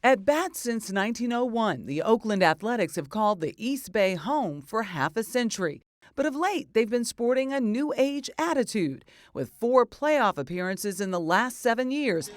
At bat since 1901, the Oakland Athletics have called the East Bay home for half a century. But of late, they've been sporting a new age attitude, with 4 playoff appearances in the last 7 years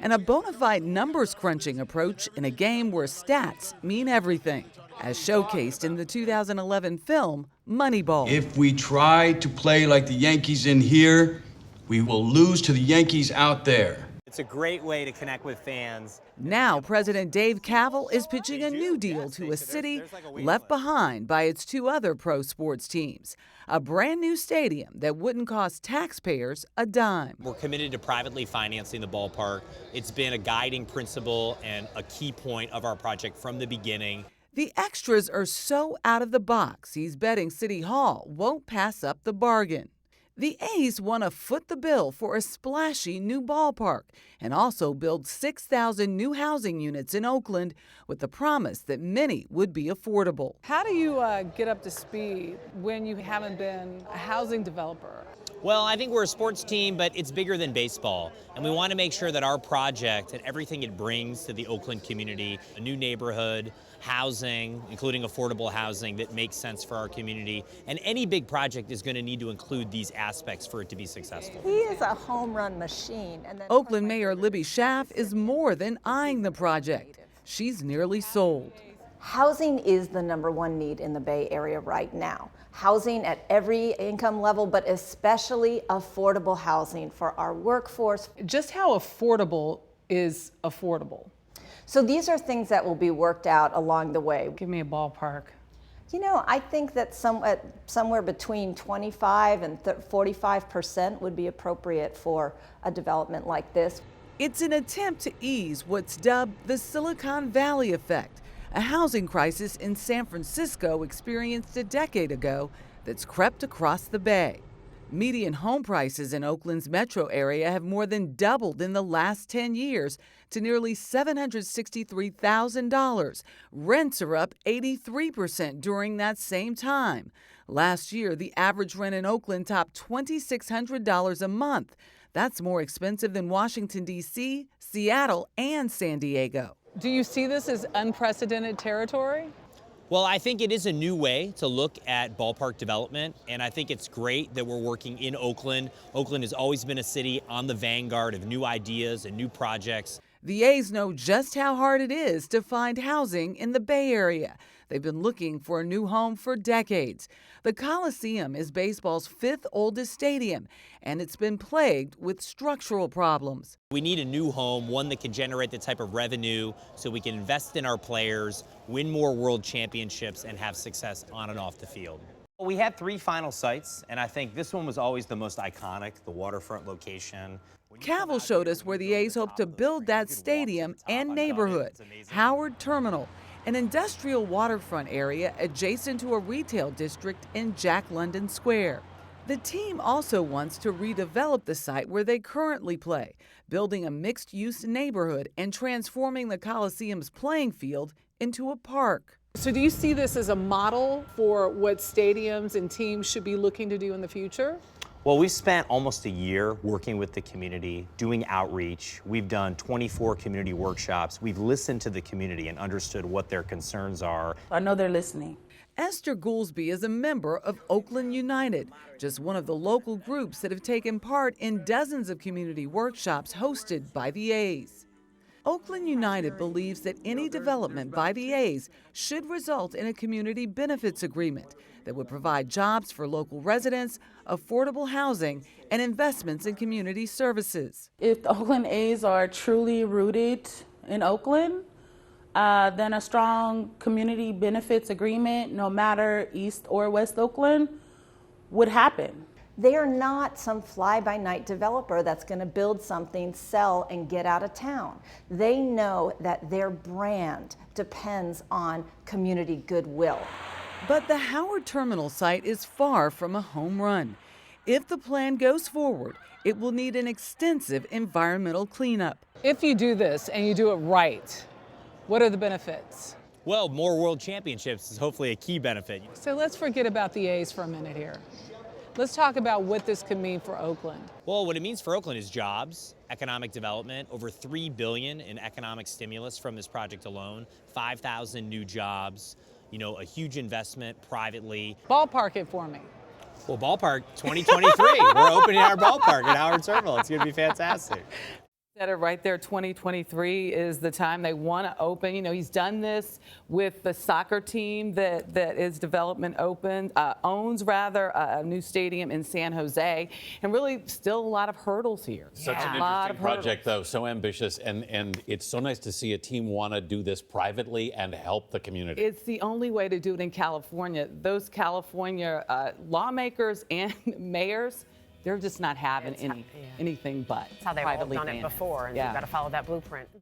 and a bona fide numbers crunching approach in a game where stats mean everything, as showcased in the 2011 film Moneyball. If we try to play like the Yankees in here, we will lose to the Yankees out there. It's a great way to connect with fans. Now, President Dave Cavill is pitching a new deal to a city left behind by its 2 other pro sports teams. A brand new stadium that wouldn't cost taxpayers a dime. We're committed to privately financing the ballpark. It's been a guiding principle and a key point of our project from the beginning. The extras are so out of the box, he's betting City Hall won't pass up the bargain. The A's want to foot the bill for a splashy new ballpark and also build 6,000 new housing units in Oakland with the promise that many would be affordable. How do you get up to speed when you haven't been a housing developer? Well, I think we're a sports team, but it's bigger than baseball. And we want to make sure that our project and everything it brings to the Oakland community, a new neighborhood, housing, including affordable housing that makes sense for our community. And any big project is going to need to include these aspects for it to be successful. He is a home run machine. Oakland Mayor Libby Schaaf is more than eyeing the project. She's nearly sold. Housing is the #1 need in the Bay Area right now. Housing at every income level, but especially affordable housing for our workforce. Just how affordable is affordable? So these are things that will be worked out along the way. Give me a ballpark. You know, I think that somewhere between 25 and 45% would be appropriate for a development like this. It's an attempt to ease what's dubbed the Silicon Valley effect, a housing crisis in San Francisco experienced a decade ago that's crept across the Bay. Median home prices in Oakland's metro area have more than doubled in the last 10 years to nearly $763,000. Rents are up 83% during that same time. Last year, the average rent in Oakland topped $2,600 a month. That's more expensive than Washington, D.C., Seattle, and San Diego. Do you see this as unprecedented territory? Well, I think it is a new way to look at ballpark development, and I think it's great that we're working in Oakland. Oakland has always been a city on the vanguard of new ideas and new projects. The A's know just how hard it is to find housing in the Bay Area. They've been looking for a new home for decades. The Coliseum is baseball's 5th oldest stadium, and it's been plagued with structural problems. We need a new home, one that can generate the type of revenue so we can invest in our players, win more world championships, and have success on and off the field. We had 3 final sites, and I think this one was always the most iconic, the waterfront location. Cavill showed us where the A's hope to build that stadium and neighborhood, Howard Terminal, an industrial waterfront area adjacent to a retail district in Jack London Square. The team also wants to redevelop the site where they currently play, building a mixed-use neighborhood and transforming the Coliseum's playing field into a park. So do you see this as a model for what stadiums and teams should be looking to do in the future? Well, we've spent almost a year working with the community, doing outreach. We've done 24 community workshops. We've listened to the community and understood what their concerns are. I know they're listening. Esther Goolsby is a member of Oakland United, just one of the local groups that have taken part in dozens of community workshops hosted by the A's. Oakland United believes that any development by the A's should result in a community benefits agreement that would provide jobs for local residents, affordable housing, and investments in community services. If the Oakland A's are truly rooted in Oakland, then a strong community benefits agreement, no matter East or West Oakland, would happen. They are not some fly-by-night developer that's going to build something, sell, and get out of town. They know that their brand depends on community goodwill. But the Howard Terminal site is far from a home run. If the plan goes forward, it will need an extensive environmental cleanup. If you do this and you do it right, what are the benefits? Well, more world championships is hopefully a key benefit. So let's forget about the A's for a minute here. Let's talk about what this could mean for Oakland. Well, what it means for Oakland is jobs. economic development, over $3 billion in economic stimulus from this project alone, 5,000 new jobs, you know, a huge investment privately. Ballpark it for me. Well, ballpark 2023. We're opening our ballpark at Howard Circle. It's going to be fantastic. Said it right there, 2023 is the time they want to open. You know, he's done this with the soccer team that is owns a new stadium in San Jose, and really still a lot of hurdles here. Such an interesting project, though, so ambitious, and it's so nice to see a team want to do this privately and help the community. It's the only way to do it in California. Those California lawmakers and mayors, they're just not having anything but That's how they've all privately done it managed. before, and Yeah. you've got to follow that blueprint.